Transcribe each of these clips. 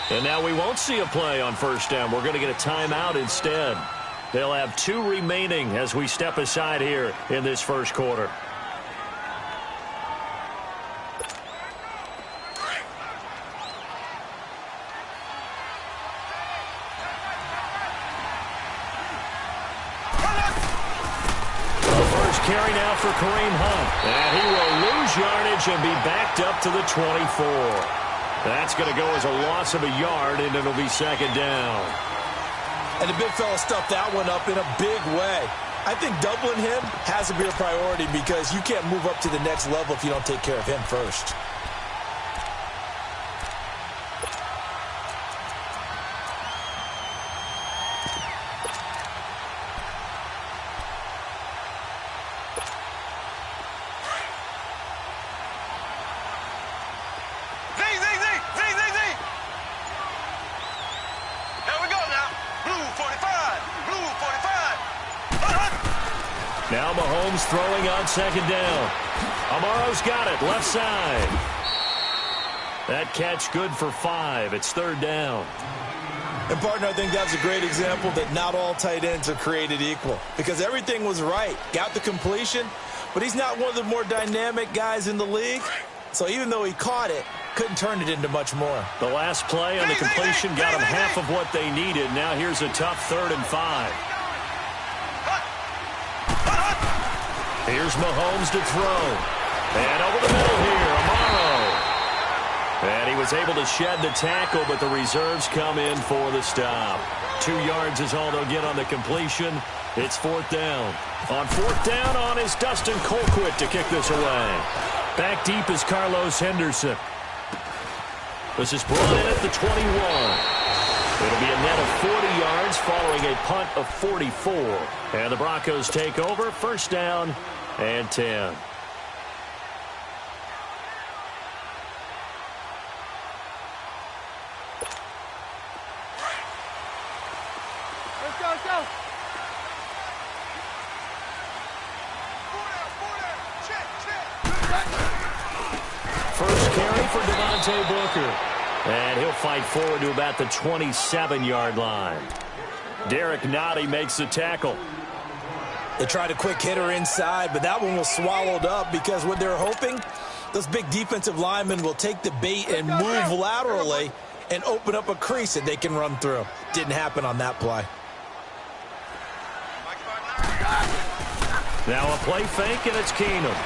And now we won't see a play on first down. We're going to get a timeout instead. They'll have 2 remaining as we step aside here in this first quarter. Carry now for Kareem Hunt. And he will lose yardage and be backed up to the 24. That's going to go as a loss of a yard, and it'll be second down. And the big fella stuffed that one up in a big way. I think doubling him has to be a priority because you can't move up to the next level if you don't take care of him first. Now Mahomes throwing on second down. Amaro's got it, left side. That catch good for 5. It's third down. And, partner, I think that's a great example that not all tight ends are created equal because everything was right. Got the completion, but he's not one of the more dynamic guys in the league. So even though he caught it, couldn't turn it into much more. The last play on the completion got him half of what they needed. Now here's a tough 3rd and 5. Here's Mahomes to throw. And over the middle here, Amaro. And he was able to shed the tackle, but the reserves come in for the stop. 2 yards is all they'll get on the completion. It's 4th down. On 4th down on is Dustin Colquitt to kick this away. Back deep is Carlos Henderson. This is brought in at the 21. It'll be a net of 40 yards following a punt of 44. And the Broncos take over, first down and 10. Let's go. First carry for Devontae Booker. And he'll fight forward to about the 27-yard line. Derek Nottie makes the tackle. They tried a quick hitter inside, but that one was swallowed up because what they're hoping, those big defensive linemen will take the bait and move laterally and open up a crease that they can run through. Didn't happen on that play. Now a play fake, and it's Keenum.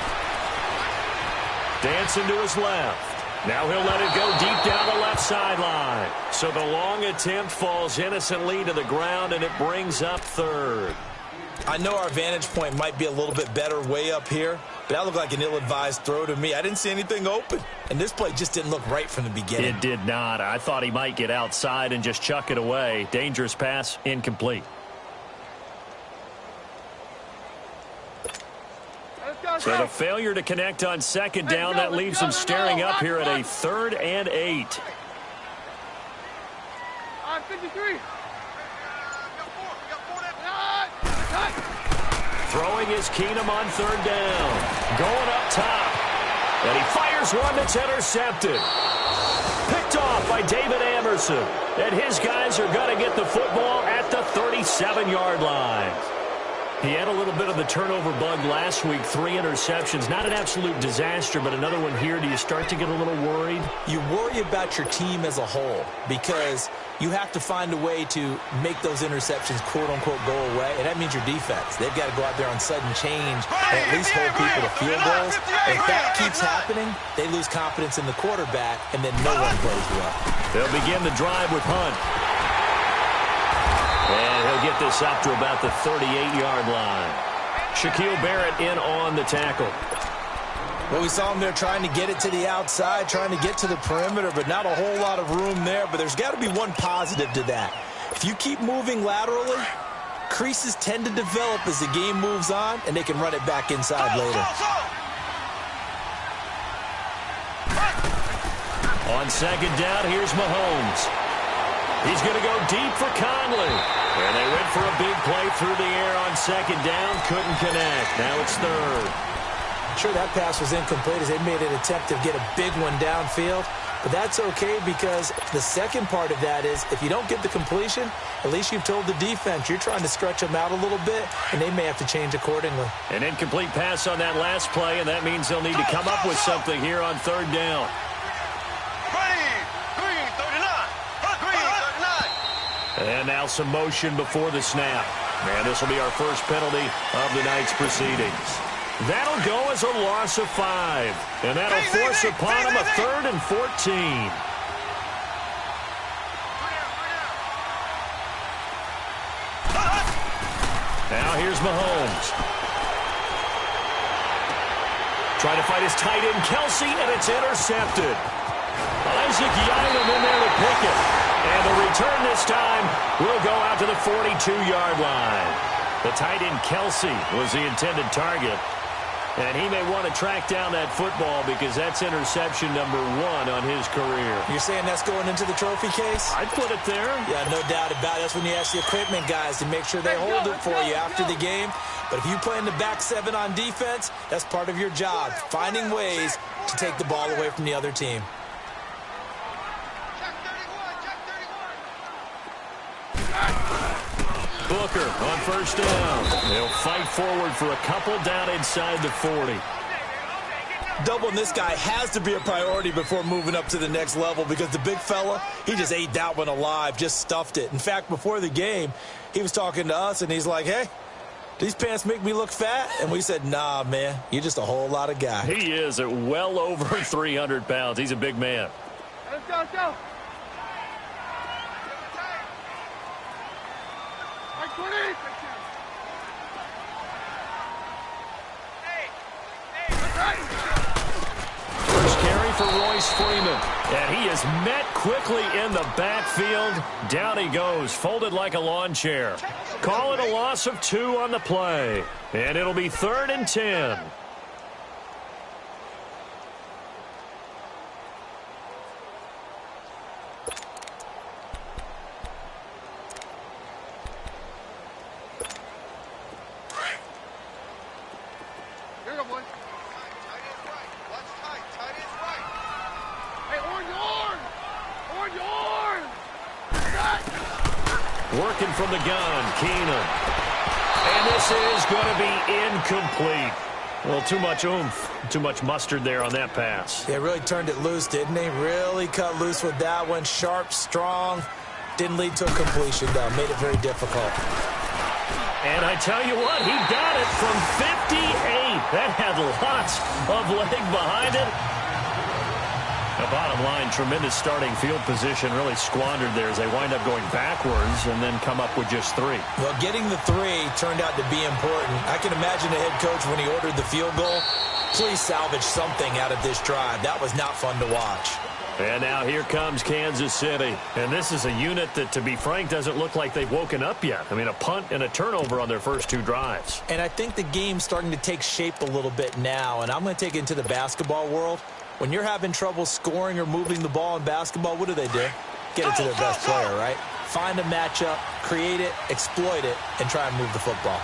Dancing to his left. Now he'll let it go deep down the left sideline. So the long attempt falls innocently to the ground, and it brings up 3rd. I know our vantage point might be a little bit better way up here, but that looked like an ill-advised throw to me. I didn't see anything open, and this play just didn't look right from the beginning. It did not. I thought he might get outside and just chuck it away. Dangerous pass, incomplete. So the failure to connect on second down, that leaves him staring up here at a 3rd and 8. 53. Throwing is Keenum on 3rd down. Going up top. And he fires one that's intercepted. Picked off by David Anderson. And his guys are going to get the football at the 37-yard line. He had a little bit of the turnover bug last week, 3 interceptions. Not an absolute disaster, but another one here. Do you start to get a little worried? You worry about your team as a whole because you have to find a way to make those interceptions, quote-unquote, go away, and that means your defense. They've got to go out there on sudden change and at least hold people to field goals. If that keeps happening, they lose confidence in the quarterback, and then no one plays well. They'll begin the drive with Hunt. And he'll get this up to about the 38-yard line. Shaquille Barrett in on the tackle. Well, we saw him there trying to get it to the outside, trying to get to the perimeter, but not a whole lot of room there. But there's got to be one positive to that. If you keep moving laterally, creases tend to develop as the game moves on, and they can run it back inside later. On second down, here's Mahomes. He's going to go deep for Conley. And they went for a big play through the air on second down. Couldn't connect. Now it's 3rd. Sure, that pass was incomplete as they made an attempt to get a big one downfield. But that's okay because the second part of that is if you don't get the completion, at least you've told the defense you're trying to stretch them out a little bit, and they may have to change accordingly. An incomplete pass on that last play, and that means they'll need to come up with something here on third down. And now some motion before the snap. And this will be our first penalty of the night's proceedings. That'll go as a loss of 5. And that'll force upon him a 3rd and 14. Now here's Mahomes. Trying to fight his tight end, Kelsey, and it's intercepted. Isaac Yiadom in there to pick it. And the return this time will go out to the 42-yard line. The tight end, Kelsey, was the intended target. And he may want to track down that football because that's interception number 1 on his career. You're saying that's going into the trophy case? I'd put it there. Yeah, no doubt about it. That's when you ask the equipment guys to make sure they hold it for you after the game. But if you play in the back 7 on defense, that's part of your job, finding ways to take the ball away from the other team. Booker on first down. They'll fight forward for a couple down inside the 40. Doubling this guy has to be a priority before moving up to the next level because the big fella, he just ate that one alive, just stuffed it. In fact, before the game, he was talking to us, and he's like, hey, these pants make me look fat? And we said, nah, man, you're just a whole lot of guy. He is at well over 300 pounds. He's a big man. Let's go, let's go. First carry for Royce Freeman. And he is met quickly in the backfield. Down he goes, folded like a lawn chair. Call it a loss of 2 on the play. And it'll be 3rd and 10. Working from the gun, Keenum. And this is going to be incomplete. Well, too much oomph, too much mustard there on that pass. They really turned it loose, didn't they? Really cut loose with that one. Sharp, strong. Didn't lead to a completion, though. Made it very difficult. And I tell you what, he got it from 58. That had lots of leg behind it. The bottom line, tremendous starting field position, really squandered there as they wind up going backwards and then come up with just 3. Well, getting the 3 turned out to be important. I can imagine the head coach when he ordered the field goal, please salvage something out of this drive. That was not fun to watch. And now here comes Kansas City. And this is a unit that, to be frank, doesn't look like they've woken up yet. I mean, a punt and a turnover on their first 2 drives. And I think the game's starting to take shape a little bit now, and I'm going to take it into the basketball world. When you're having trouble scoring or moving the ball in basketball, what do? Get it to their best player, right? Find a matchup, create it, exploit it, and try and move the football.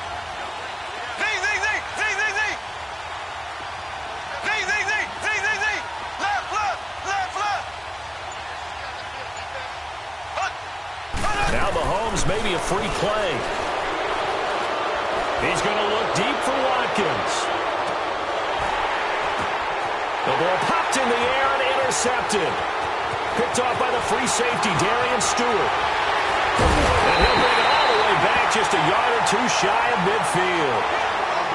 Now Mahomes, maybe a free play. He's going to look deep for Watkins. The ball popped in the air and intercepted. Picked off by the free safety, Darian Stewart. And he'll bring it all the way back, just a yard or 2 shy of midfield.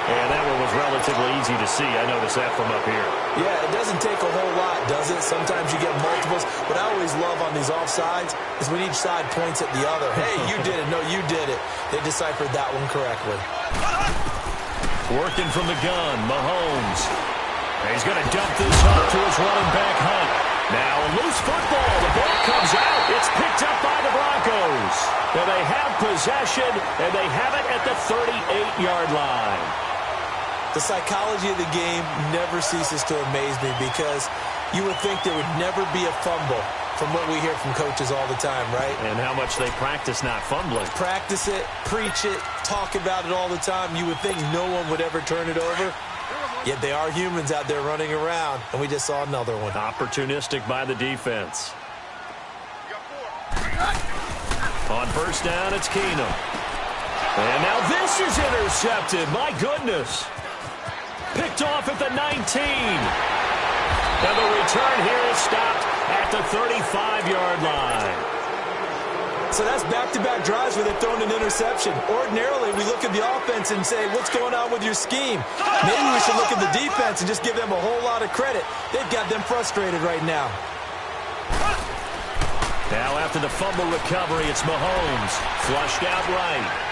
And that one was relatively easy to see. I noticed that from up here. Yeah, it doesn't take a whole lot, does it? Sometimes you get multiples. What I always love on these offsides is when each side points at the other. Hey, you did it. No, you did it. They deciphered that one correctly. Working from the gun, Mahomes. He's going to dump this off to his running back, Hunt. Now a loose football. The ball comes out. It's picked up by the Broncos. Now they have possession, and they have it at the 38-yard line. The psychology of the game never ceases to amaze me because you would think there would never be a fumble from what we hear from coaches all the time, right? And how much they practice not fumbling. Practice it, preach it, talk about it all the time. You would think no one would ever turn it over. Yet they are humans out there running around, and we just saw another one. Opportunistic by the defense. On first down, it's Keenum. And now this is intercepted. My goodness. Picked off at the 19. And the return here is stopped at the 35-yard line. So that's back-to-back drives where they've thrown an interception. Ordinarily, we look at the offense and say, what's going on with your scheme? Maybe we should look at the defense and just give them a whole lot of credit. They've got them frustrated right now. Now after the fumble recovery, it's Mahomes. Flushed out right.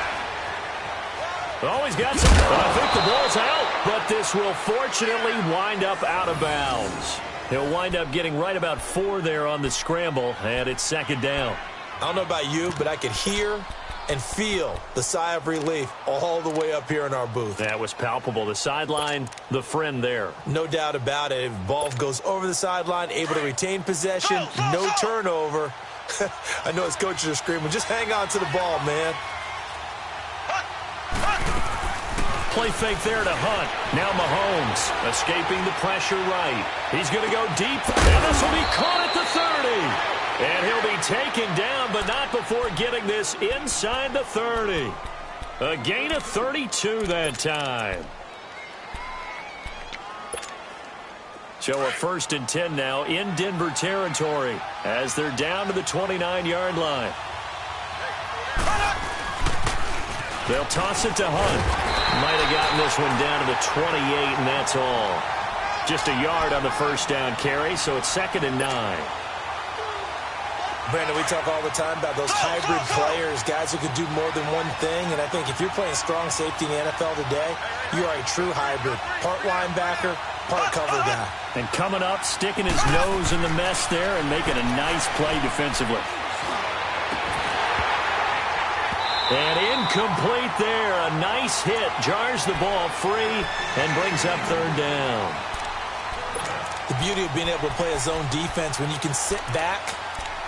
Oh, he's got some. I think the ball's out, but this will fortunately wind up out of bounds. He'll wind up getting right about 4 there on the scramble, and it's second down. I don't know about you, but I could hear and feel the sigh of relief all the way up here in our booth. That was palpable. The sideline, the friend there. No doubt about it. Ball goes over the sideline, able to retain possession, no turnover. I know his coaches are screaming, just hang on to the ball, man. Play fake there to Hunt. Now Mahomes escaping the pressure right. He's going to go deep, and this will be caught at the 30. And he'll be taken down, but not before getting this inside the 30. A gain of 32 that time. So a 1st and 10 now in Denver territory as they're down to the 29-yard line. They'll toss it to Hunt. Might have gotten this one down to the 28, and that's all. Just a yard on the first down carry, so it's 2nd and 9. Brandon, we talk all the time about those hybrid players, guys who could do more than one thing. And I think if you're playing strong safety in the NFL today, you are a true hybrid. Part linebacker, part cover guy. And coming up, sticking his nose in the mess there and making a nice play defensively. And incomplete there. A nice hit. Jars the ball free and brings up 3rd down. The beauty of being able to play a zone defense when you can sit back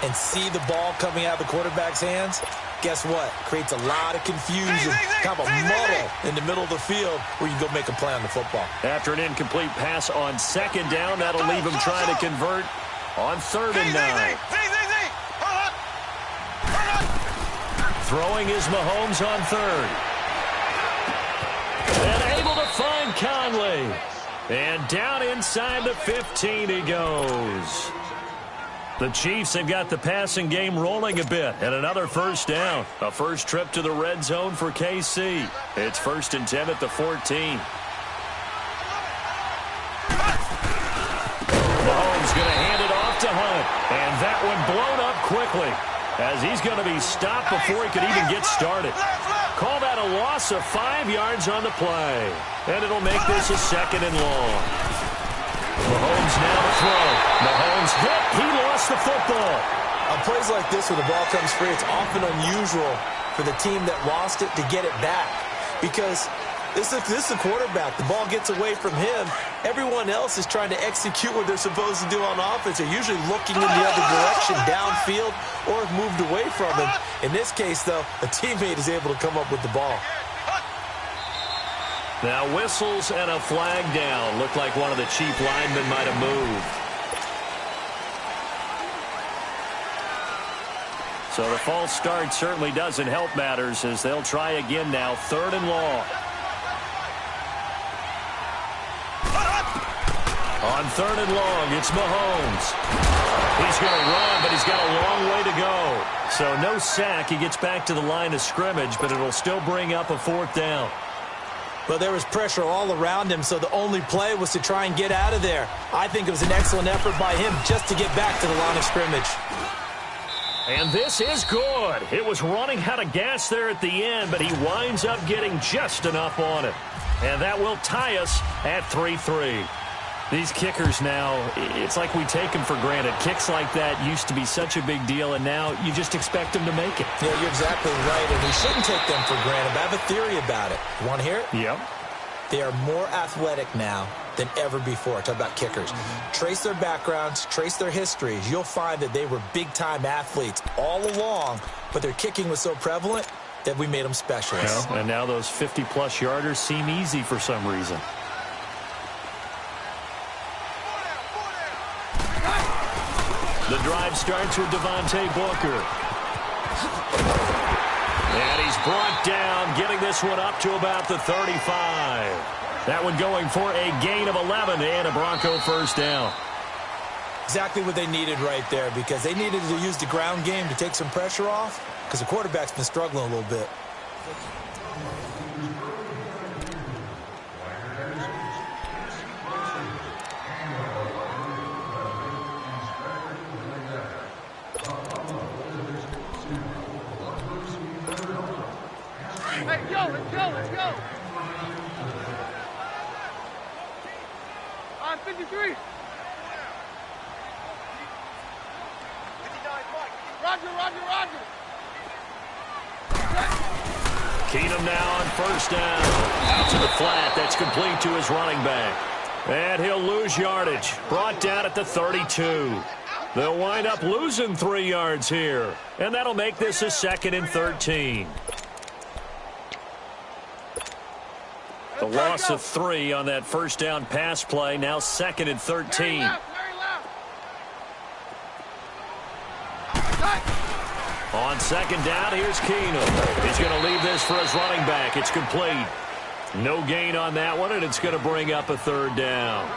and see the ball coming out of the quarterback's hands, guess what? Creates a lot of confusion, kind of a muddle in the middle of the field where you can go make a play on the football. After an incomplete pass on 2nd down, that'll leave him trying to convert on 3rd and 9. Throwing is Mahomes on 3rd. And able to find Conley. And down inside the 15 he goes. The Chiefs have got the passing game rolling a bit, and another 1st down. A first trip to the red zone for KC. It's 1st and 10 at the 14. Mahomes going to hand it off to Hunt, and that one blown up quickly as he's going to be stopped before he could even get started. Call that a loss of 5 yards on the play, and it'll make this a 2nd and long. Mahomes now to throw. Mahomes hit. He lost the football. On plays like this where the ball comes free, it's often unusual for the team that lost it to get it back. Because this is a quarterback. The ball gets away from him. Everyone else is trying to execute what they're supposed to do on offense. They're usually looking in the other direction, downfield, or have moved away from him. In this case, though, a teammate is able to come up with the ball. Now whistles and a flag down. Looked like one of the Chief linemen might have moved. So the false start certainly doesn't help matters as they'll try again now. 3rd and long. On 3rd and long, it's Mahomes. He's going to run, but he's got a long way to go. So no sack. He gets back to the line of scrimmage, but it'll still bring up a 4th down. Well, there was pressure all around him, so the only play was to try and get out of there. I think it was an excellent effort by him just to get back to the line of scrimmage. And this is good. It was running out of gas there at the end, but he winds up getting just enough on it. And that will tie us at 3-3. These kickers now, it's like we take them for granted. Kicks like that used to be such a big deal, and now you just expect them to make it. Yeah, you're exactly right, and we shouldn't take them for granted. But I have a theory about it. You want to hear it? Yep. They are more athletic now than ever before. Talk about kickers. Trace their backgrounds, trace their histories. You'll find that they were big-time athletes all along, but their kicking was so prevalent that we made them specialists. And now those 50-plus yarders seem easy for some reason. The drive starts with Devontae Booker. And he's brought down, getting this one up to about the 35. That one going for a gain of 11 and a Bronco first down. Exactly what they needed right there, because they needed to use the ground game to take some pressure off, because the quarterback's been struggling a little bit. Let's go. On 53. Roger. Keenum now on first down. Out to the flat. That's complete to his running back. And he'll lose yardage. Brought down at the 32. They'll wind up losing 3 yards here. And that'll make this a 2nd and 13. The loss of 3 on that first down pass play. Now 2nd and 13. On second down, here's Keenum. He's going to leave this for his running back. It's complete. No gain on that one, and it's going to bring up a 3rd down.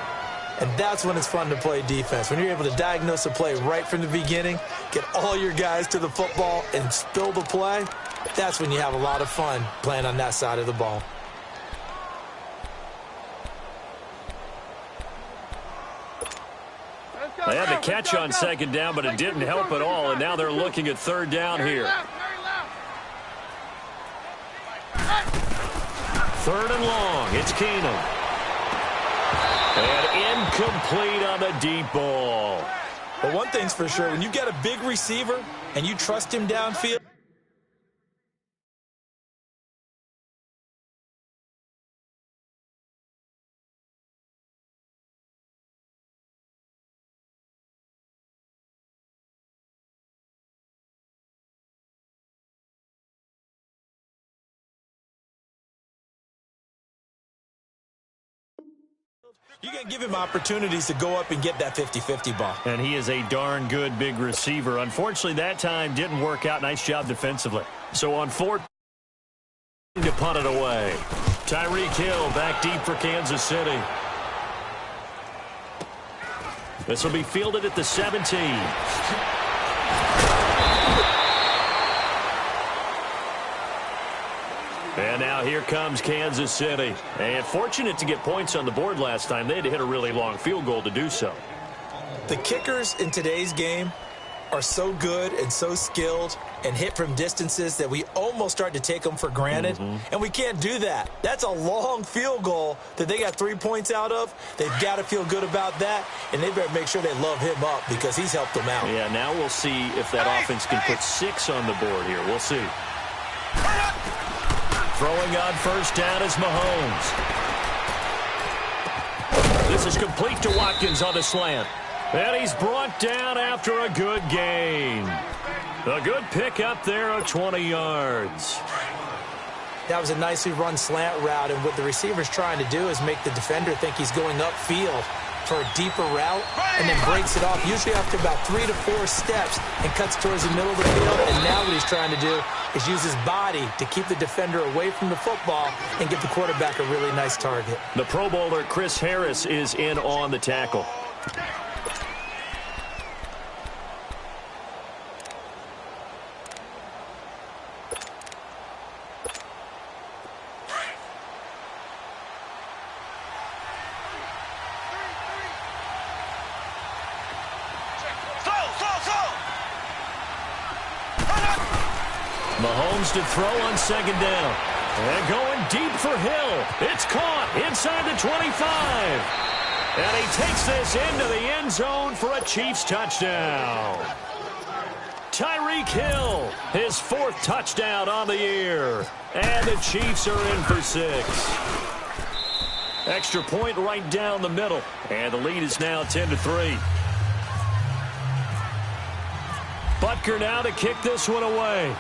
And that's when it's fun to play defense. When you're able to diagnose a play right from the beginning, get all your guys to the football, and spill the play, that's when you have a lot of fun playing on that side of the ball. They had the catch on second down, but it didn't help at all, and now they're looking at 3rd down here. 3rd and long. It's Keenum. And incomplete on the deep ball. But one thing's for sure, when you've got a big receiver and you trust him downfield, you can give him opportunities to go up and get that 50-50 ball. And he is a darn good big receiver. Unfortunately, that time didn't work out. Nice job defensively. So on 4th, to punt it away. Tyreek Hill back deep for Kansas City. This will be fielded at the 17. And now here comes Kansas City. And fortunate to get points on the board last time. They had to hit a really long field goal to do so. The kickers in today's game are so good and so skilled and hit from distances that we almost start to take them for granted. And we can't do that. That's a long field goal that they got 3 points out of. They've got to feel good about that, and they better make sure they love him up because he's helped them out. Yeah, now we'll see if that offense can put 6 on the board here. We'll see. Throwing on first down is Mahomes. This is complete to Watkins on the slant. And he's brought down after a good gain. A good pickup there of 20 yards. That was a nicely run slant route, and what the receiver's trying to do is make the defender think he's going upfield for a deeper route, and then breaks it off, usually after about 3 to 4 steps, and cuts towards the middle of the field. And now what he's trying to do is use his body to keep the defender away from the football and give the quarterback a really nice target. The Pro Bowler Chris Harris is in on the tackle. Mahomes to throw on second down. And going deep for Hill. It's caught inside the 25. And he takes this into the end zone for a Chiefs touchdown. Tyreek Hill, his 4th touchdown on the year. And the Chiefs are in for 6. Extra point right down the middle. And the lead is now 10-3. Butker now to kick this one away.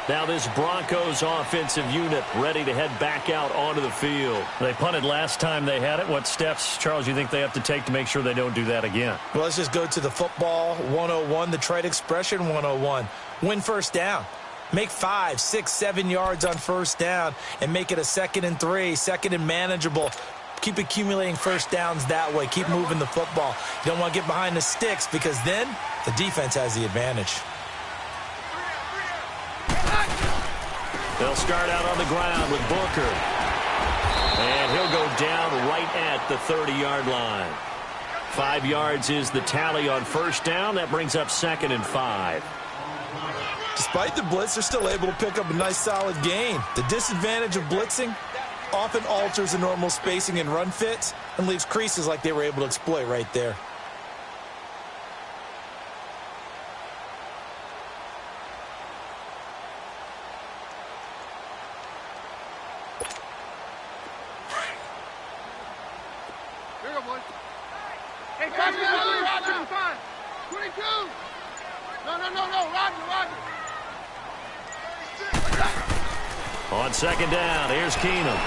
Now this Broncos offensive unit ready to head back out onto the field. They punted last time they had it. What steps, Charles, you think they have to take to make sure they don't do that again? Well, let's just go to the football 101, the trade expression 101. Win first down. Make 5, 6, 7 yards on first down and make it a 2nd and 3, 2nd and manageable. Keep accumulating first downs that way. Keep moving the football. You don't want to get behind the sticks because then the defense has the advantage. They'll start out on the ground with Booker. And he'll go down right at the 30-yard line. 5 yards is the tally on first down. That brings up 2nd and 5. Despite the blitz, they're still able to pick up a nice solid gain. The disadvantage of blitzing often alters the normal spacing and run fits and leaves creases like they were able to exploit right there. Here you go, boys. Hey, Roger, fine. 22. No, Roger. On 2nd down, here's Keenum.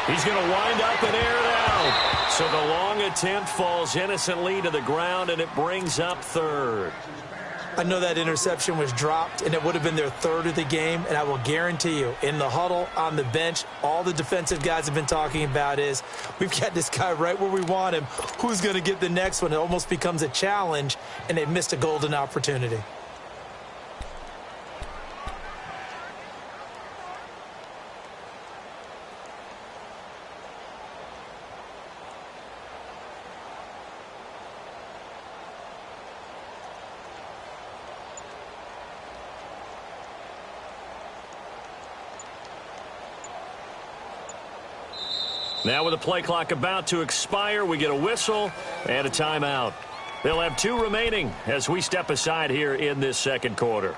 He's going to wind up and air it out. So the long attempt falls innocently to the ground, and it brings up 3rd. I know that interception was dropped, and it would have been their 3rd of the game, and I will guarantee you, in the huddle, on the bench, all the defensive guys have been talking about is, we've got this guy right where we want him. Who's going to get the next one? It almost becomes a challenge, and they missed a golden opportunity. Now with the play clock about to expire, we get a whistle and a timeout. They'll have 2 remaining as we step aside here in this 2nd quarter.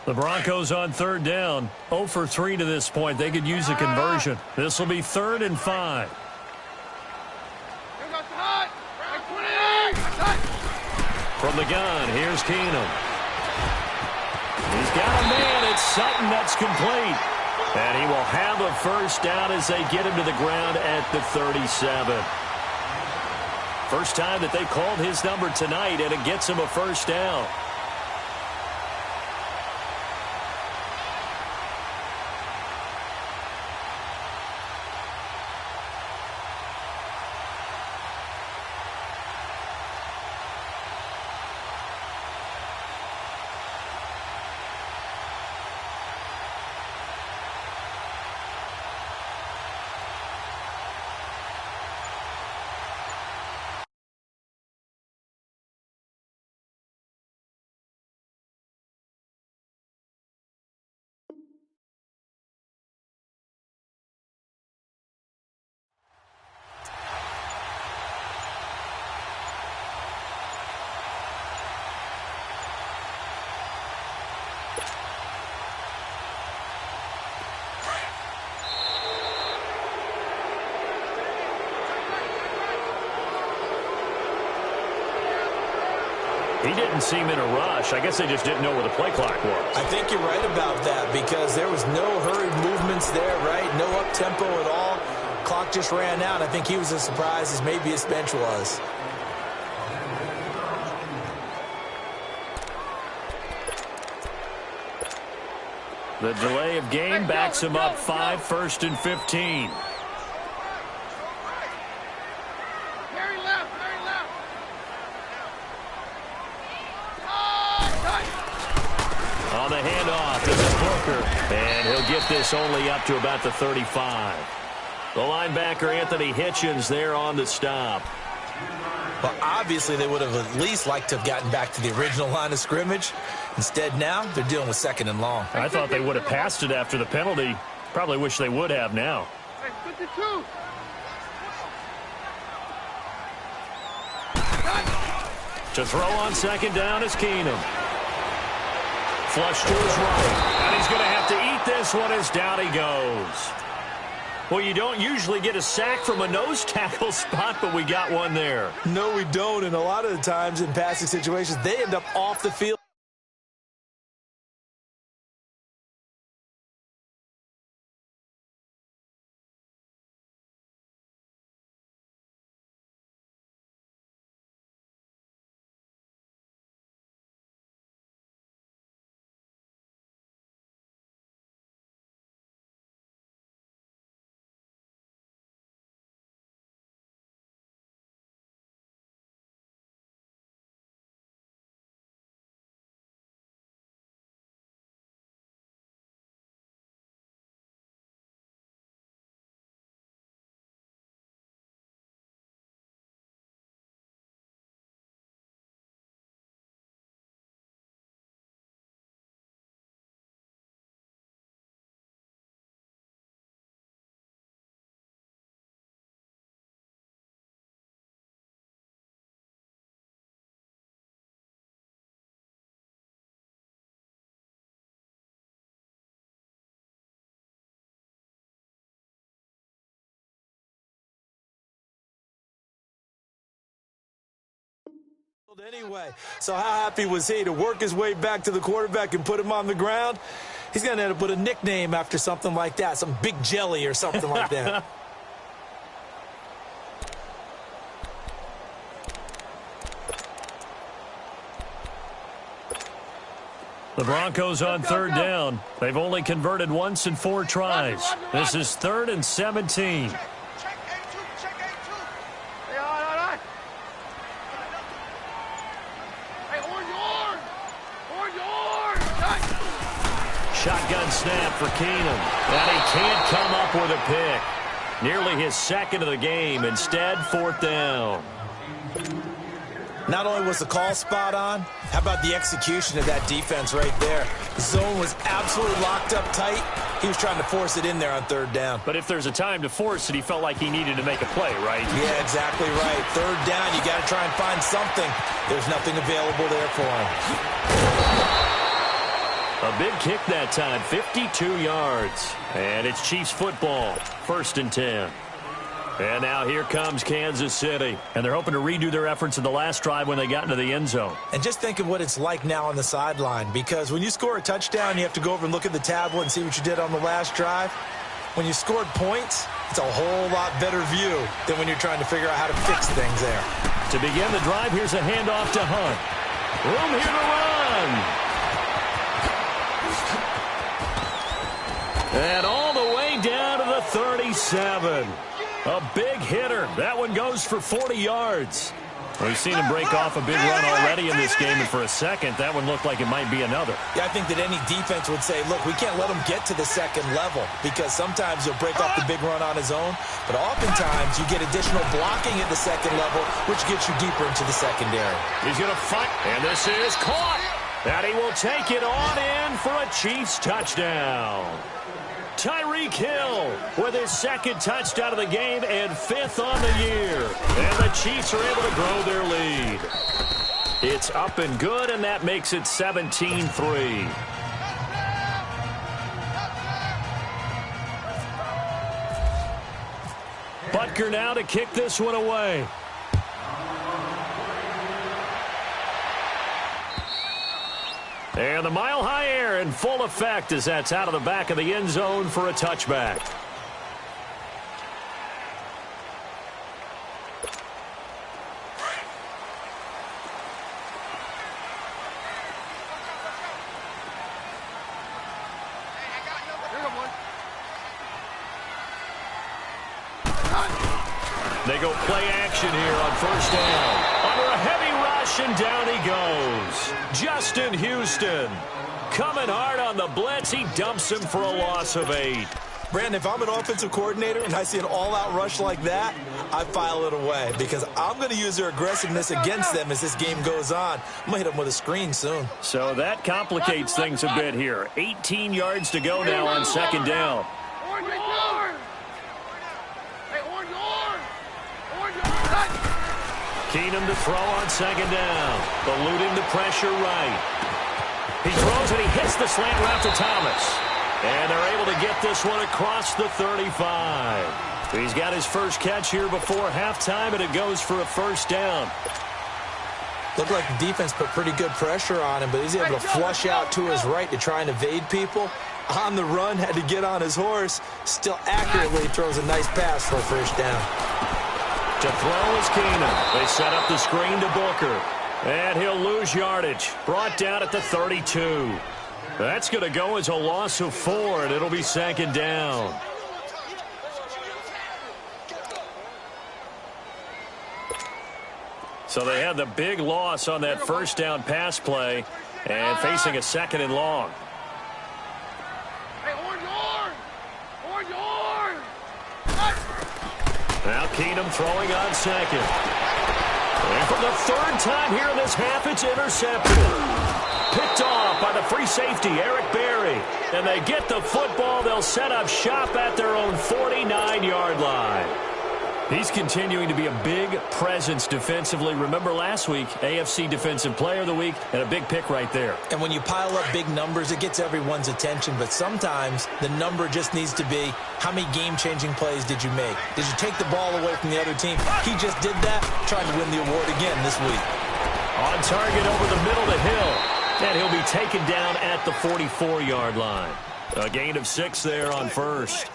The Broncos on 3rd down. 0 for 3 to this point. They could use a conversion. This will be 3rd and 5. From the gun, here's Keenum. He's got a man. It's Sutton. That's complete. And he will have a first down as they get him to the ground at the 37. First time that they called his number tonight, and it gets him a first down. He didn't seem in a rush. I guess they just didn't know where the play clock was. I think you're right about that because there was no hurried movements there, right? No up-tempo at all. Clock just ran out. I think he was as surprised as maybe his bench was. The delay of game backs him up 5, 1st and 15. On the handoff, this is Booker. And he'll get this only up to about the 35. The linebacker, Anthony Hitchens, there on the stop. Well, obviously, they would have at least liked to have gotten back to the original line of scrimmage. Instead, now, they're dealing with 2nd and long. I thought they would have passed it after the penalty. Probably wish they would have now. Hey, 52. To throw on second down is Keenum. Flush to his right. And he's going to have to eat this one as down he goes. Well, you don't usually get a sack from a nose tackle spot, but we got one there. No, we don't. And a lot of the times in passing situations, they end up off the field. Anyway, so how happy was he to work his way back to the quarterback and put him on the ground? He's going to end up with a nickname after something like that, some Big Jelly or something like that. The Broncos on third down. They've only converted once in 4 tries. This is 3rd and 17. Shotgun snap for Keenum. And he can't come up with a pick. Nearly his second of the game. Instead, 4th down. Not only was the call spot on, how about the execution of that defense right there? The zone was absolutely locked up tight. He was trying to force it in there on 3rd down. But if there's a time to force it, he felt like he needed to make a play, right? Yeah, exactly right. 3rd down, you got to try and find something. There's nothing available there for him. A big kick that time, 52 yards. And it's Chiefs football, 1st and 10. And now here comes Kansas City. And they're hoping to redo their efforts in the last drive when they got into the end zone. And just think of what it's like now on the sideline, because when you score a touchdown, you have to go over and look at the tablet and see what you did on the last drive. When you scored points, it's a whole lot better view than when you're trying to figure out how to fix things there. To begin the drive, here's a handoff to Hunt. Room here to run. And all the way down to the 37. A big hitter. That one goes for 40 yards. We've seen him break off a big run already in this game, and for a second, that one looked like it might be another. Yeah, I think that any defense would say, look, we can't let him get to the second level, because sometimes he'll break off the big run on his own, but oftentimes you get additional blocking at the second level, which gets you deeper into the secondary. He's going to fight, and this is caught. And he will take it on in for a Chiefs touchdown. Tyreek Hill with his 2nd touchdown of the game and 5th on the year. And the Chiefs are able to grow their lead. It's up and good, and that makes it 17-3. Butker now to kick this one away. And the mile-high air in full effect as that's out of the back of the end zone for a touchback. They go play action here on 1st down. Under a heavy rush, and down he goes. Justin Houston coming hard on the blitz. He dumps him for a loss of 8. Brandon, if I'm an offensive coordinator and I see an all-out rush like that, I file it away, because I'm going to use their aggressiveness against them as this game goes on. I'm going to hit them with a screen soon. So that complicates things a bit here. 18 yards to go now on 2nd down. Orange, orange! Hey, orange, orange! Orange, orange! Keenum to throw on second down. Eluding the pressure right. He throws and he hits the slant route to Thomas. And they're able to get this one across the 35. He's got his first catch here before halftime, and it goes for a first down. Looked like the defense put pretty good pressure on him, but he's able to flush out to his right to try and evade people. On the run, had to get on his horse. Still accurately throws a nice pass for a first down. To throw is Keenum. They set up the screen to Booker. And he'll lose yardage. Brought down at the 32. That's going to go as a loss of 4, and it'll be second down. So they had the big loss on that first down pass play and facing a second and long. Hey, orange, orange! Orange, orange! Now Keenum throwing on second. And for the third time here in this half, it's intercepted. Picked off by the free safety, Eric Berry. And they get the football. They'll set up shop at their own 49-yard line. He's continuing to be a big presence defensively. Remember last week, AFC Defensive Player of the Week, and a big pick right there. And when you pile up big numbers, it gets everyone's attention. But sometimes the number just needs to be, how many game-changing plays did you make? Did you take the ball away from the other team? He just did that, trying to win the award again this week. On target over the middle to Hill. And he'll be taken down at the 44-yard line. A gain of 6 there on first.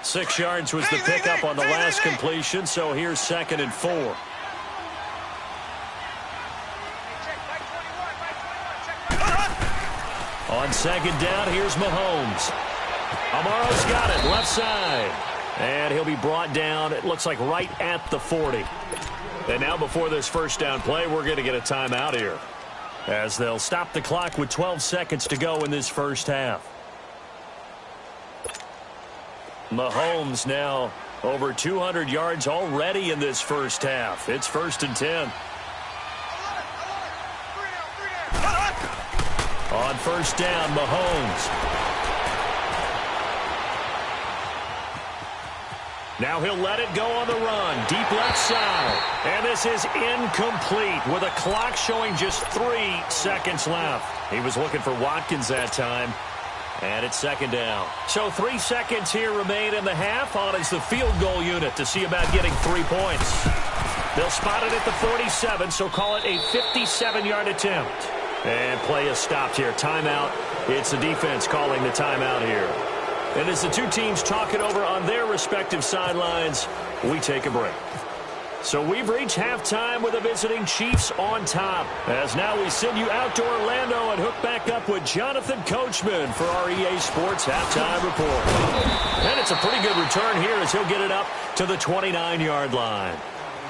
6 yards was the pickup on the last completion, so here's 2nd and 4. On second down, here's Mahomes. Amaro's got it, left side. And he'll be brought down, it looks like right at the 40. And now before this first down play, we're going to get a timeout here, as they'll stop the clock with 12 seconds to go in this first half. Mahomes now over 200 yards already in this first half. It's 1st and 10. On first down, Mahomes. Now he'll let it go on the run. Deep left side. And this is incomplete with a clock showing just 3 seconds left. He was looking for Watkins that time. And it's second down. So 3 seconds here remain in the half. On is the field goal unit to see about getting 3 points. They'll spot it at the 47, so call it a 57-yard attempt. And play is stopped here. Timeout. It's the defense calling the timeout here. And as the two teams talk it over on their respective sidelines, we take a break. So we've reached halftime with the visiting Chiefs on top. As now we send you out to Orlando and hook back up with Jonathan Coachman for our EA Sports Halftime Report. And it's a pretty good return here as he'll get it up to the 29-yard line.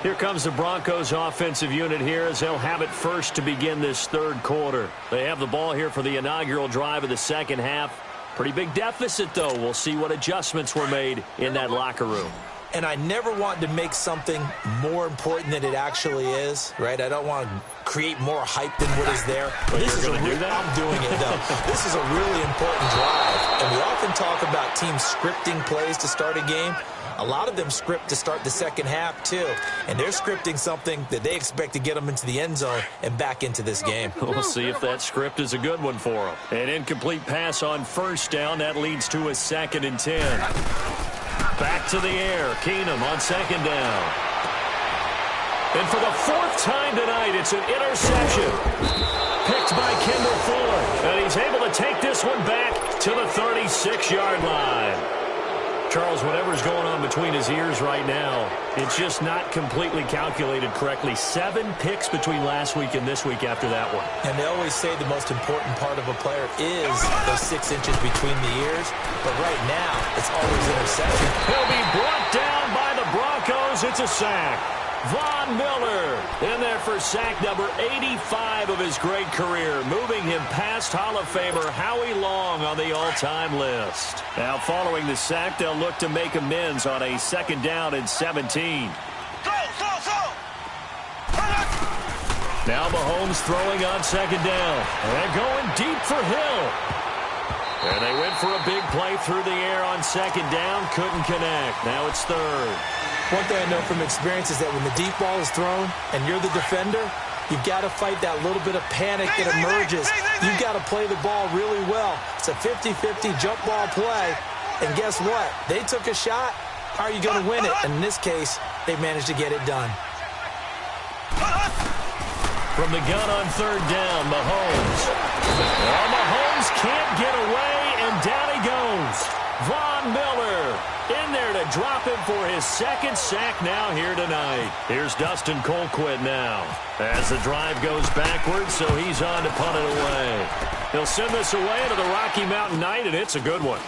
Here comes the Broncos offensive unit here as they'll have it first to begin this third quarter. They have the ball here for the inaugural drive of the second half. Pretty big deficit, though. We'll see what adjustments were made in that locker room. And I never want to make something more important than it actually is, right? I don't want to create more hype than what is there. But this is going to do that? I'm doing it, though. This is a really important drive. And we often talk about teams scripting plays to start a game. A lot of them script to start the second half, too. And they're scripting something that they expect to get them into the end zone and back into this game. We'll see if that script is a good one for them. An incomplete pass on first down. That leads to a 2nd and 10. Back to the air. Keenum on second down. And for the 4th time tonight, it's an interception. Picked by Kendall Fuller. And he's able to take this one back to the 36-yard line. Charles, whatever's going on between his ears right now, it's just not completely calculated correctly. 7 picks between last week and this week after that one. And they always say the most important part of a player is those 6 inches between the ears. But right now, it's always interception. He'll be brought down by the Broncos. It's a sack. Von Miller in there for sack number 85 of his great career, moving him past Hall of Famer Howie Long on the all-time list. Now following the sack, they'll look to make amends on a 2nd down and 17. Now Mahomes throwing on 2nd down. And going deep for Hill. And they went for a big play through the air on second down. Couldn't connect. Now it's third. One thing I know from experience is that when the deep ball is thrown and you're the defender, you've got to fight that little bit of panic that emerges. You've got to play the ball really well. It's a 50-50 jump ball play. And guess what? They took a shot. How are you going to win it? And in this case, they managed to get it done. From the gun on third down, Mahomes. Well, Mahomes can't get away, and down he goes. Von Miller in there to drop him for his second sack now here tonight. Here's Dustin Colquitt now as the drive goes backwards, so he's on to punt it away. He'll send this away to the Rocky Mountain Knight, and it's a good one.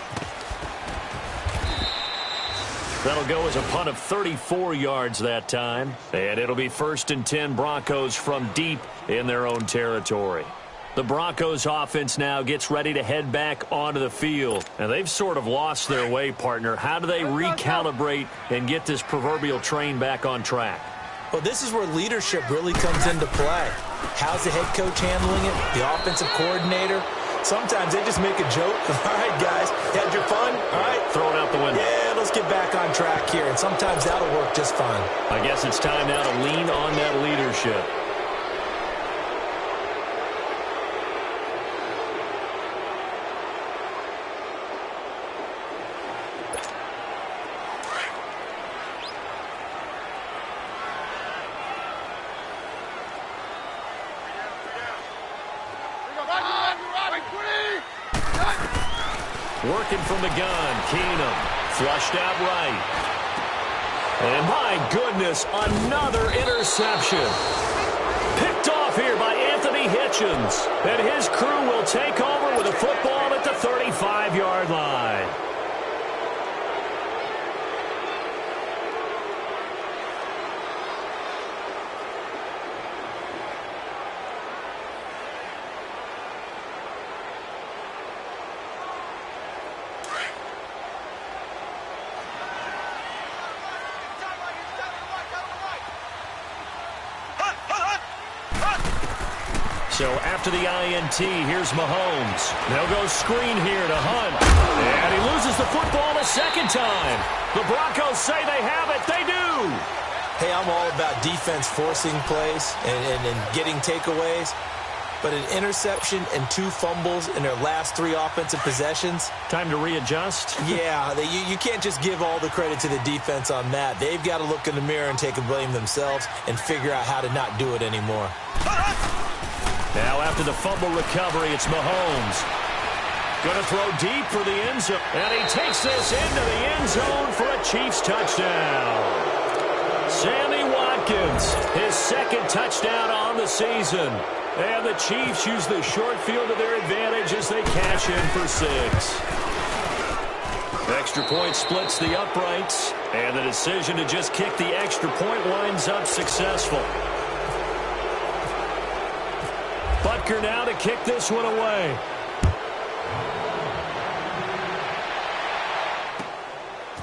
That'll go as a punt of 34 yards that time. And it'll be 1st and 10 Broncos from deep in their own territory. The Broncos offense now gets ready to head back onto the field. And they've sort of lost their way, partner. How do they recalibrate and get this proverbial train back on track? Well, this is where leadership really comes into play. How's the head coach handling it? The offensive coordinator? Sometimes they just make a joke. All right, guys, had your fun? All right. Throw it out the window. Yeah, let's get back on track here. And sometimes that'll work just fine. I guess it's time now to lean on that leadership. Working from the gun, Keenum, flushed out right. And my goodness, another interception. Picked off here by Anthony Hitchens. And his crew will take over with a football at the 35-yard line. So after the INT, here's Mahomes. They'll go screen here to Hunt. And he loses the football a second time. The Broncos say they have it. They do. Hey, I'm all about defense forcing plays and getting takeaways. But an interception and 2 fumbles in their last 3 offensive possessions. Time to readjust? Yeah, you can't just give all the credit to the defense on that. They've got to look in the mirror and take a blame themselves and figure out how to not do it anymore. Now after the fumble recovery, it's Mahomes. Going to throw deep for the end zone. And he takes this into the end zone for a Chiefs touchdown. Sammy Watkins, his second touchdown on the season. And the Chiefs use the short field to their advantage as they cash in for 6. Extra point splits the uprights. And the decision to just kick the extra point winds up successful. Butker now to kick this one away.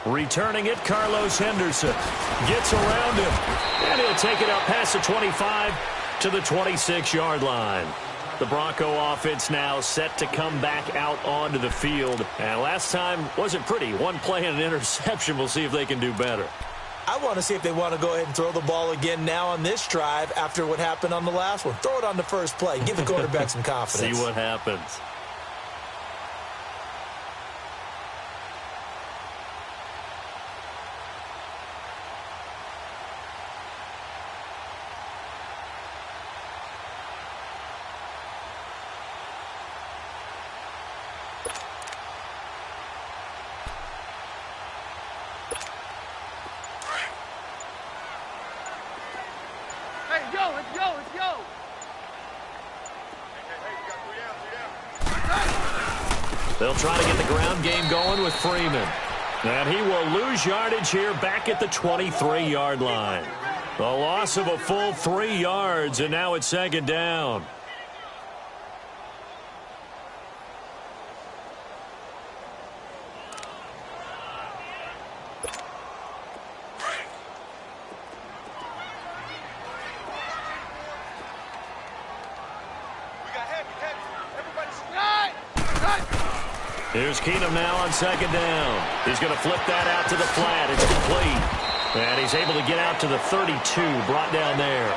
Returning it, Carlos Henderson. Gets around him. And he'll take it up past the 25 to the 26-yard line. The Bronco offense now set to come back out onto the field. And last time wasn't pretty. 1 play and an interception. We'll see if they can do better. I want to see if they want to go ahead and throw the ball again now on this drive after what happened on the last one. Throw it on the first play. Give the quarterback some confidence. See what happens. Let's go. They'll try to get the ground game going with Freeman. And he will lose yardage here back at the 23-yard line. A loss of a full 3 yards, and now it's second down. Here's Keenum now on second down. He's going to flip that out to the flat. It's complete. And he's able to get out to the 32, brought down there.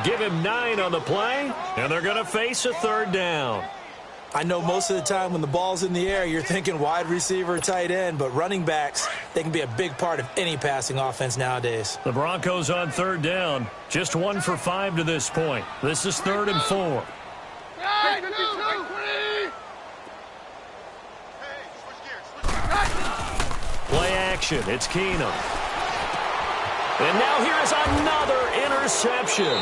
Give him 9 on the play, and they're going to face a third down. I know most of the time when the ball's in the air, you're thinking wide receiver, tight end, but running backs, they can be a big part of any passing offense nowadays. The Broncos on third down. Just 1 for 5 to this point. This is 3rd and 4. Play action. It's Keenum. And now here is another interception.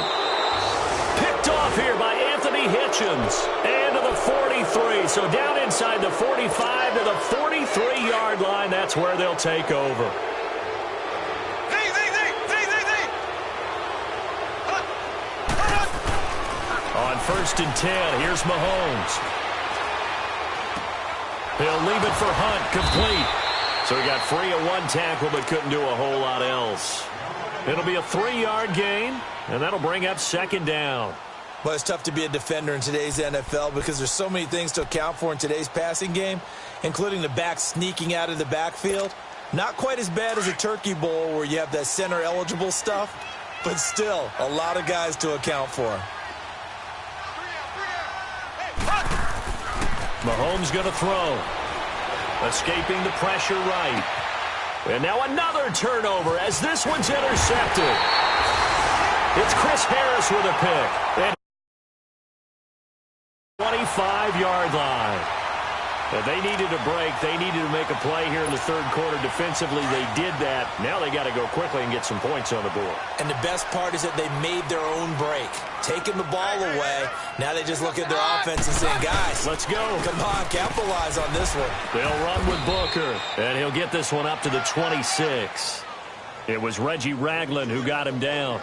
Picked off here by Anthony Hitchens. And to the 43. So down inside the 45 to the 43-yard line. That's where they'll take over. On 1st and 10, here's Mahomes. He'll leave it for Hunt, complete. So he got free of 1 tackle but couldn't do a whole lot else. It'll be a 3-yard gain, and that'll bring up 2nd down. Well, it's tough to be a defender in today's NFL because there's so many things to account for in today's passing game, including the back sneaking out of the backfield. Not quite as bad as a Turkey Bowl where you have that center-eligible stuff, but still a lot of guys to account for. Mahomes going to throw. Escaping the pressure right. And now another turnover as this one's intercepted. It's Chris Harris with a pick. And 25-yard line. And they needed a break. They needed to make a play here in the 3rd quarter. Defensively, they did that. Now they got to go quickly and get some points on the board. And the best part is that they made their own break. Taking the ball away. Now they just look at their offense and saying, guys, let's go. Come on, capitalize on this one. They'll run with Booker. And he'll get this one up to the 26. It was Reggie Ragland who got him down.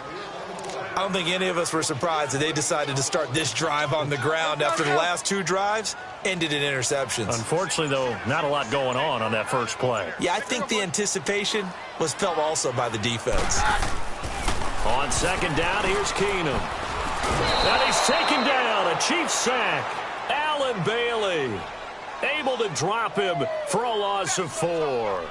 I don't think any of us were surprised that they decided to start this drive on the ground after the last 2 drives ended in interceptions. Unfortunately, though, not a lot going on that first play. Yeah, I think the anticipation was felt also by the defense. On 2nd down, here's Keenum. And he's taken down. A Chiefs sack. Allen Bailey able to drop him for a loss of 4.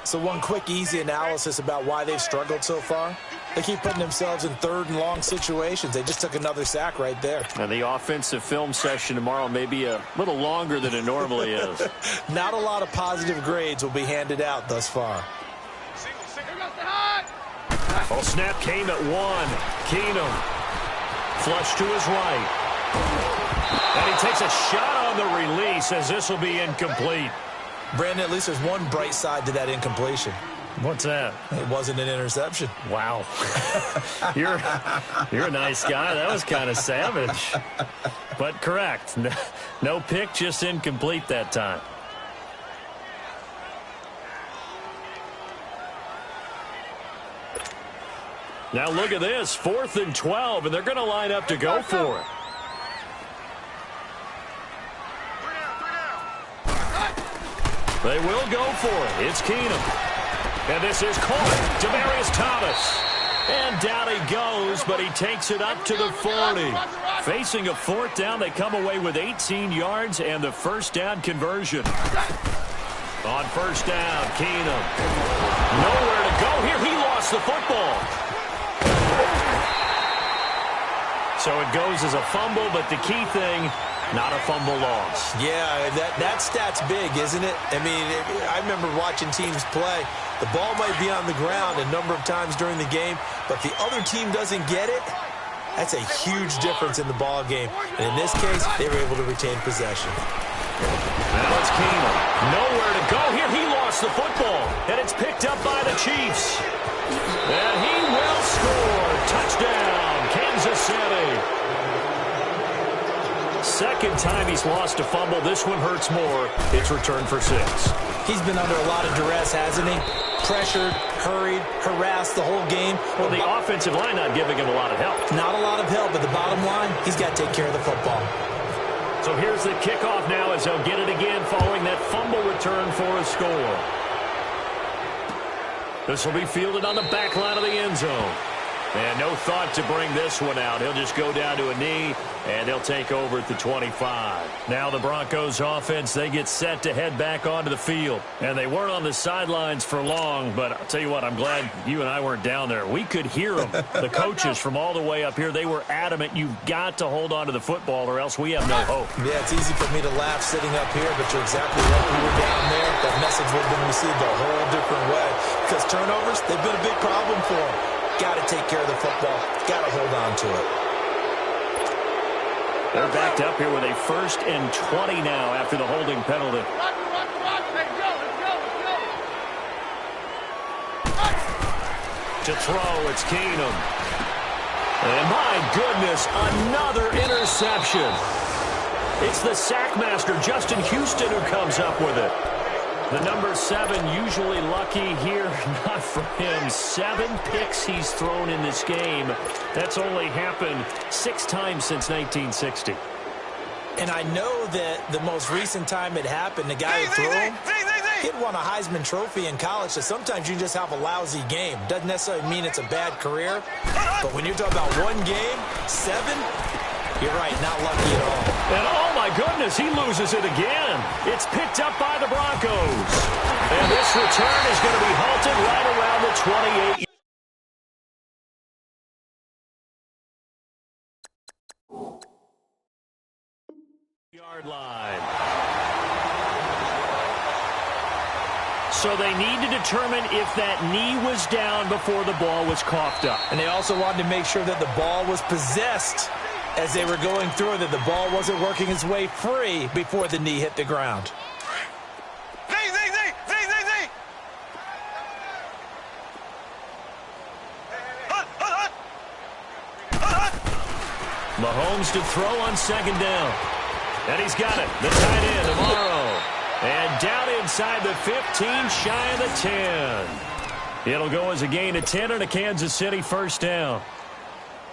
So one quick, easy analysis about why they've struggled so far. They keep putting themselves in 3rd and long situations. They just took another sack right there. And the offensive film session tomorrow may be a little longer than it normally is. Not a lot of positive grades will be handed out thus far. Well, snap came at 1. Keenum. Flush to his right. And he takes a shot on the release as this will be incomplete. Brandon, at least there's one bright side to that incompletion. What's that? It wasn't an interception. Wow. You're a nice guy. That was kind of savage. But correct. No pick, just incomplete that time. Now look at this. 4th and 12, and they're going to line up to go for it. They will go for it. It's Keenum. And this is caught. Demaryius Thomas. And down he goes, but he takes it up to the 40. Facing a 4th down, they come away with 18 yards and the 1st down conversion. On 1st down, Keenum. Nowhere to go here. He lost the football. So it goes as a fumble, but the key thing, not a fumble loss. Yeah, that stat's big, isn't it? I mean, I remember watching teams play. The ball might be on the ground a number of times during the game, but the other team doesn't get it. That's a huge difference in the ball game. And in this case, they were able to retain possession. Now it's Keenum. Nowhere to go here. He lost the football, and it's picked up by the Chiefs. And he will score. Touchdown, Kansas City. 2nd time he's lost a fumble. This one hurts more. It's returned for 6. He's been under a lot of duress, hasn't he? Pressured, hurried, harassed the whole game. Well, the offensive line not giving him a lot of help. Not a lot of help, but the bottom line, he's got to take care of the football. So here's the kickoff now as they'll get it again following that fumble return for a score. This will be fielded on the back line of the end zone. And no thought to bring this one out. He'll just go down to a knee And they'll take over at the 25. Now the Broncos offense, they get set to head back onto the field. And they weren't on the sidelines for long, but I'll tell you what, I'm glad you and I weren't down there. We could hear them. The coaches from all the way up here, they were adamant, you've got to hold on to the football or else we have no hope. Yeah, it's easy for me to laugh sitting up here, but you're exactly right. We were down there. That message would have been received a whole different way. Because turnovers, they've been a big problem for them. Got to take care of the football. Got to hold on to it. They're backed up here with a 1st and 20 now after the holding penalty. To throw, it's Keenum. And my goodness, another interception. It's the sackmaster, Justin Houston, who comes up with it. The number 7 usually lucky here, not for him. 7 picks he's thrown in this game. That's only happened 6 times since 1960. And I know that the most recent time it happened, the guy who threw him, he'd won a Heisman Trophy in college, so sometimes you just have a lousy game. Doesn't necessarily mean it's a bad career, but when you're talking about one game, 7, you're right, not lucky at all. And oh my goodness, he loses it again. It's picked up by the Broncos. And this return is going to be halted right around the 28. Yard line. So they need to determine if that knee was down before the ball was coughed up. And they also wanted to make sure that the ball was possessed as they were going through, that the ball wasn't working its way free before the knee hit the ground. Mahomes to throw on 2nd down. And he's got it. The tight end, Amaro. And down inside the 15, shy of the 10. It'll go as a gain of 10 and a Kansas City 1st down.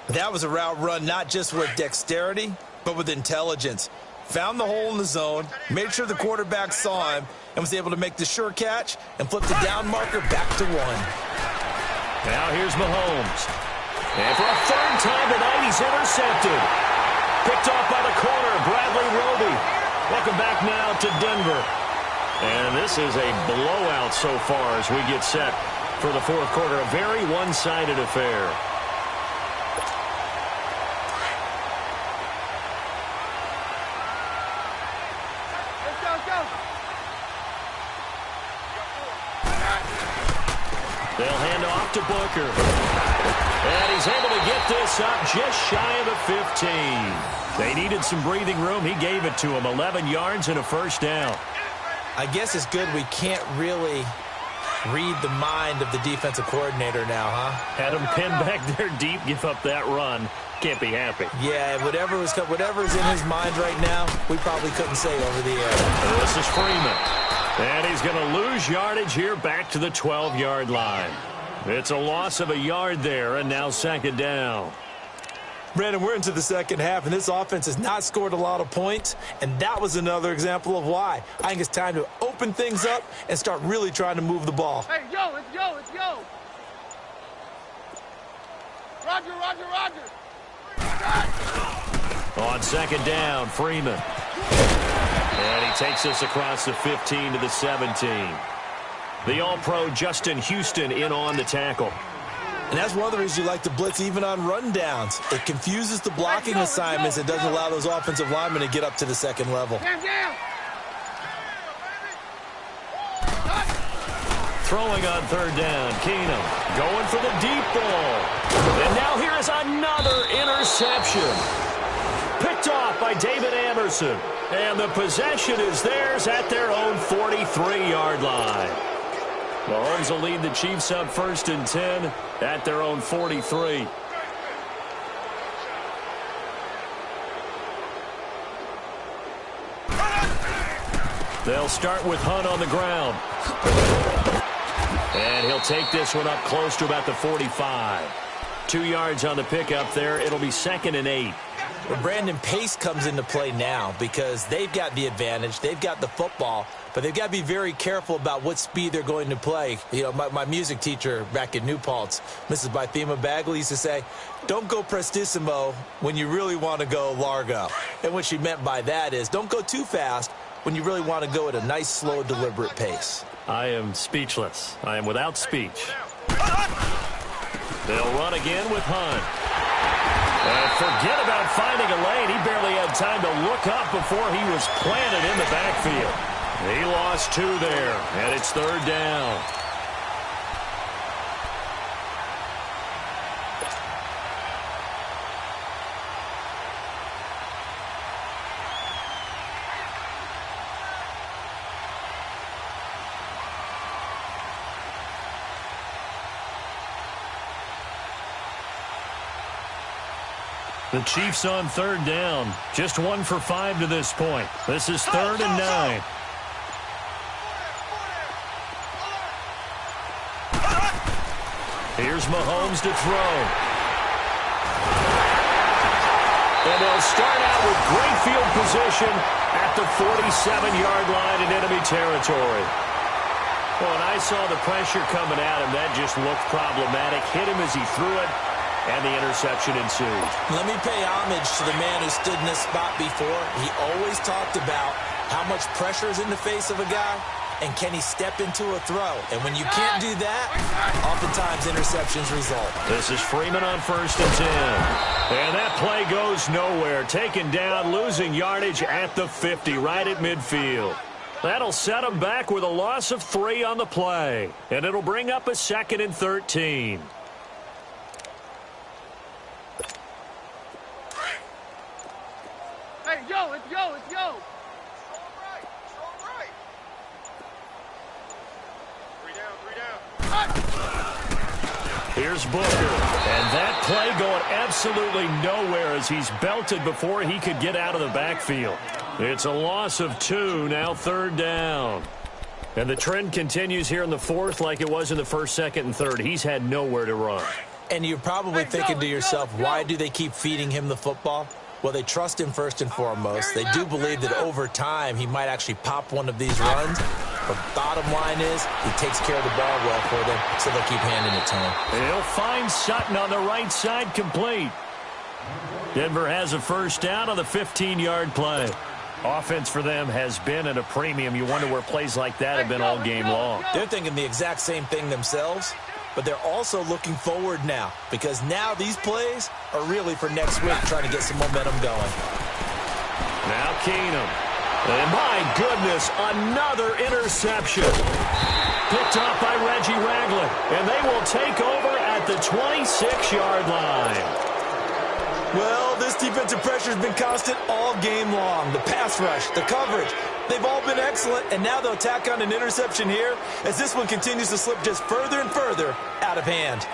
That was a route run not just with dexterity, but with intelligence. Found the hole in the zone, made sure the quarterback saw him, and was able to make the sure catch and flip the down marker back to 1. Now here's Mahomes. And for a 3rd time tonight, he's intercepted. Picked off by the corner, Bradley Roby. Welcome back now to Denver. And this is a blowout so far as we get set for the 4th quarter. A very one-sided affair. They'll hand off to Booker. And he's able to get this up just shy of the 15. They needed some breathing room. He gave it to him. 11 yards and a 1st down. I guess it's good we can't really read the mind of the defensive coordinator now, huh? Had him pinned back there deep, give up that run. Can't be happy. Yeah, whatever's in his mind right now, we probably couldn't say over the air. And this is Freeman. And he's going to lose yardage here back to the 12-yard line. It's a loss of a yard there, and now 2nd down. Brandon, we're into the 2nd half, and this offense has not scored a lot of points, and that was another example of why. I think it's time to open things up and start really trying to move the ball. Hey, yo, let's go, let's go. Roger, Roger, Roger. On 2nd down, Freeman. And he takes us across the 15 to the 17. The All-Pro Justin Houston in on the tackle. And that's one of the reasons you like to blitz even on rundowns. It confuses the blocking assignments. It doesn't allow those offensive linemen to get up to the 2nd level. Throwing on 3rd down, Keenum going for the deep ball. And now here is another interception. Picked off by David Anderson. And the possession is theirs at their own 43-yard line. Mahomes will lead the Chiefs up 1st and 10 at their own 43. They'll start with Hunt on the ground. And he'll take this one up close to about the 45. 2 yards on the pickup there. It'll be 2nd and 8. Well, Brandon, pace comes into play now because they've got the advantage. They've got the football, but they've got to be very careful about what speed they're going to play. You know, my music teacher back in New Paltz, Mrs. Bythema Bagley, used to say, don't go prestissimo when you really want to go largo. And what she meant by that is don't go too fast when you really want to go at a nice, slow, deliberate pace. I am speechless. I am without speech. They'll run again with Hunt. And forget about finding a lane. He barely had time to look up before he was planted in the backfield. He lost 2 there, and it's 3rd down. The Chiefs on 3rd down. Just 1 for 5 to this point. This is 3rd and 9. Here's Mahomes to throw. And they'll start out with great field position at the 47-yard line in enemy territory. Well, when I saw the pressure coming at him, that just looked problematic. Hit him as he threw it. And the interception ensued. Let me pay homage to the man who stood in this spot before. He always talked about how much pressure is in the face of a guy, and can he step into a throw. And when you can't do that, oftentimes interceptions result. This is Freeman on 1st and 10. And that play goes nowhere. Taken down, losing yardage at the 50, right at midfield. That'll set him back with a loss of 3 on the play. And it'll bring up a 2nd and 13. Hey, yo, it's yo, it's yo. Here's Booker. And that play going absolutely nowhere as he's belted before he could get out of the backfield. It's a loss of 2, now 3rd down. And the trend continues here in the 4th like it was in the 1st, 2nd, and 3rd. He's had nowhere to run. And you're probably thinking to yourself, why do they keep feeding him the football? Well, they trust him first and foremost. They do believe that over time he might actually pop one of these runs. But bottom line is he takes care of the ball well for them, so they'll keep handing it to him. He'll find Sutton on the right side complete. Denver has a 1st down on the 15-yard play. Offense for them has been at a premium. You wonder where plays like that have been all game long. They're thinking the exact same thing themselves. But they're also looking forward now because now these plays are really for next week, trying to get some momentum going. Now Keenum. And my goodness, another interception. Picked off by Reggie Ragland. And they will take over at the 26-yard line. Well, this defensive pressure has been constant all game long. The pass rush, the coverage. They've all been excellent, and now they'll tack on an interception here as this one continues to slip just further and further out of hand.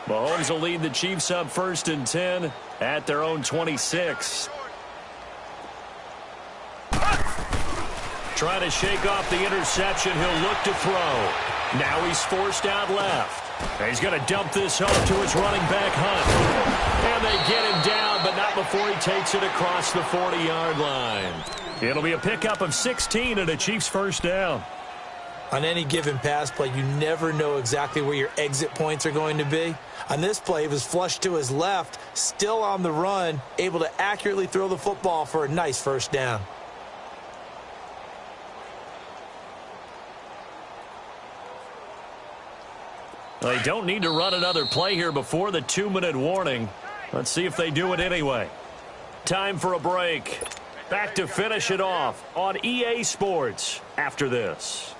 Mahomes will lead the Chiefs up 1st and 10 at their own 26. Trying to shake off the interception. He'll look to throw. Now he's forced out left. He's going to dump this off to his running back, Hunt. And they get him down, but not before he takes it across the 40-yard line. It'll be a pickup of 16 and a Chiefs 1st down. On any given pass play, you never know exactly where your exit points are going to be. On this play, he was flushed to his left, still on the run, able to accurately throw the football for a nice 1st down. They don't need to run another play here before the 2-minute warning. Let's see if they do it anyway. Time for a break. Back to finish it off on EA Sports after this.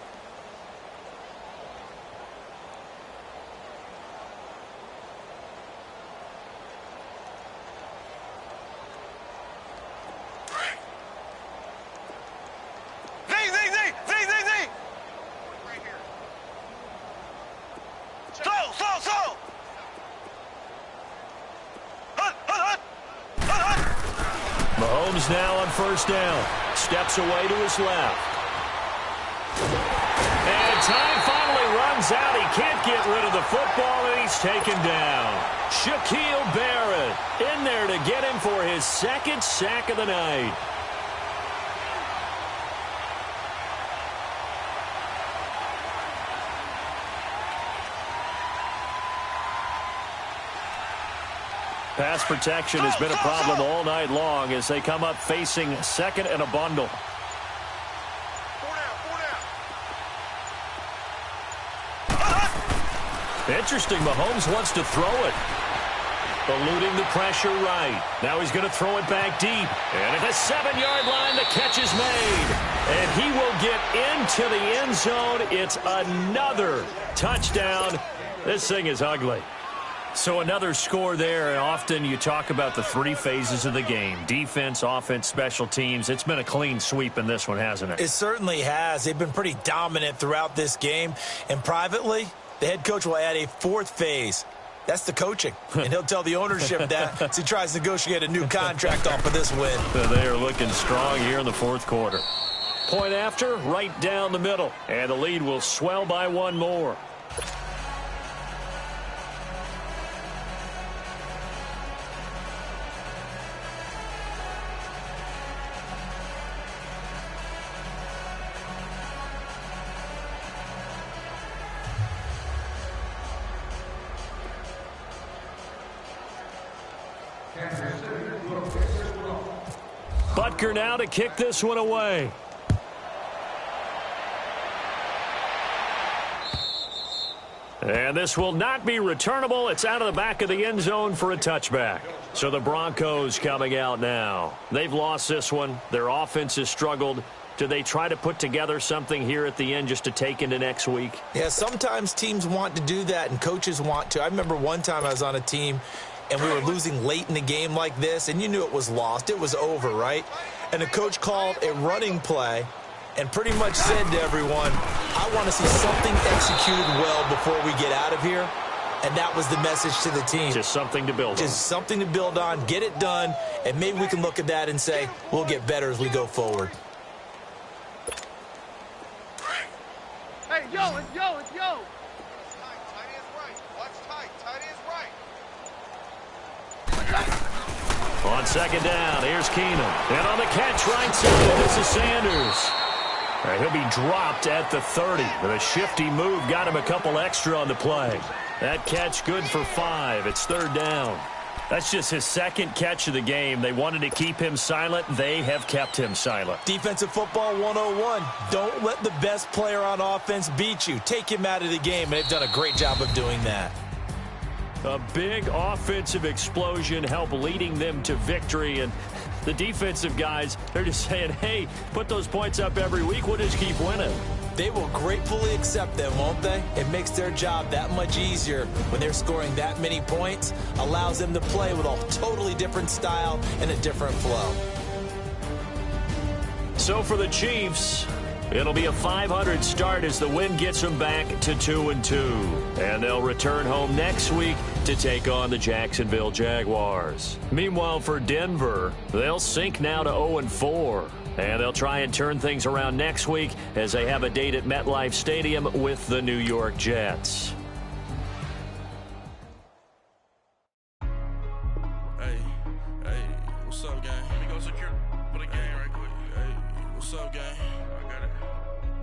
Mahomes now on 1st down. Steps away to his left. And time finally runs out. He can't get rid of the football, and he's taken down. Shaquille Barrett in there to get him for his second sack of the night. Pass protection has been a problem all night long as they come up facing second and a bundle. Interesting, Mahomes wants to throw it. Eluding the pressure right. Now he's going to throw it back deep. And at the 7-yard line, the catch is made. And he will get into the end zone. It's another touchdown. This thing is ugly. So another score there, and often you talk about the three phases of the game. Defense, offense, special teams. It's been a clean sweep in this one, hasn't it? It certainly has. They've been pretty dominant throughout this game. And privately, the head coach will add a fourth phase. That's the coaching. And he'll tell the ownership that as he tries to negotiate a new contract off of this win. They are looking strong here in the fourth quarter. Point after, right down the middle. And the lead will swell by one more. Butker now to kick this one away. And this will not be returnable. It's out of the back of the end zone for a touchback. So the Broncos coming out now. They've lost this one. Their offense has struggled. Do they try to put together something here at the end just to take into next week? Yeah, sometimes teams want to do that and coaches want to. I remember one time I was on a team and we were losing late in the game like this, and you knew it was lost. It was over, right? And the coach called a running play and pretty much said to everyone, I want to see something executed well before we get out of here. And that was the message to the team. Just something to build on. Just something to build on, get it done, and maybe we can look at that and say, we'll get better as we go forward. Hey, yo, it's yo, it's yo. Tight is right. Watch tight. Tight is right. On second down, here's Keenum. And on the catch right side, this is Sanders. All right, he'll be dropped at the 30. But a shifty move got him a couple extra on the play. That catch good for 5. It's third down. That's just his second catch of the game. They wanted to keep him silent. They have kept him silent. Defensive football 101. Don't let the best player on offense beat you. Take him out of the game, and they've done a great job of doing that. A big offensive explosion helped leading them to victory. And the defensive guys, they're just saying, hey, put those points up every week. We'll just keep winning. They will gratefully accept them, won't they? It makes their job that much easier when they're scoring that many points. Allows them to play with a totally different style and a different flow. So for the Chiefs, it'll be a 500 start as the win gets them back to 2-2. And they'll return home next week to take on the Jacksonville Jaguars. Meanwhile, for Denver, they'll sink now to 0-4. And they'll try and turn things around next week as they have a date at MetLife Stadium with the New York Jets. Hey, what's up, gang? Let me go secure for the game right quick. Hey, what's up, gang? I got it.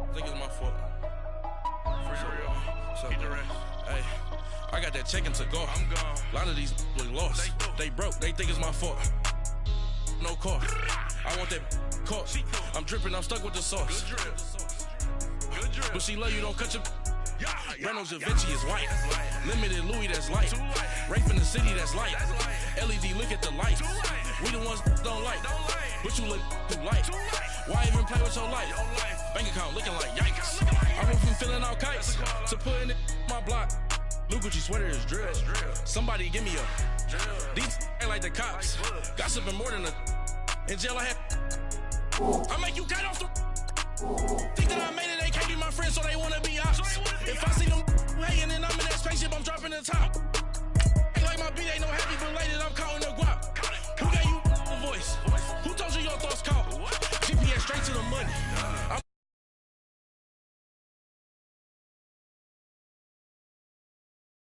I think it's my fault. For real. What's up, the rest. Hey, I got that chicken to go. I'm gone. A lot of these was lost. They broke. They think it's my fault. No car. I want that caught. I'm dripping. I'm stuck with the sauce. Good drip. Good drip. But she love you. Don't cut your. Reynolds Da Vinci is white. Limited Louis, that's light. Rape in the city, that's light. LED, look at the light. We the ones don't like. But you look too light. Why even play with your life? Bank account looking like yikes. I went from filling out kites to putting it in my block. New Gucci sweater is drill. Somebody give me a. These ain't like the cops. Gossiping more than a. In jail I had. I make you get off the. Think that I made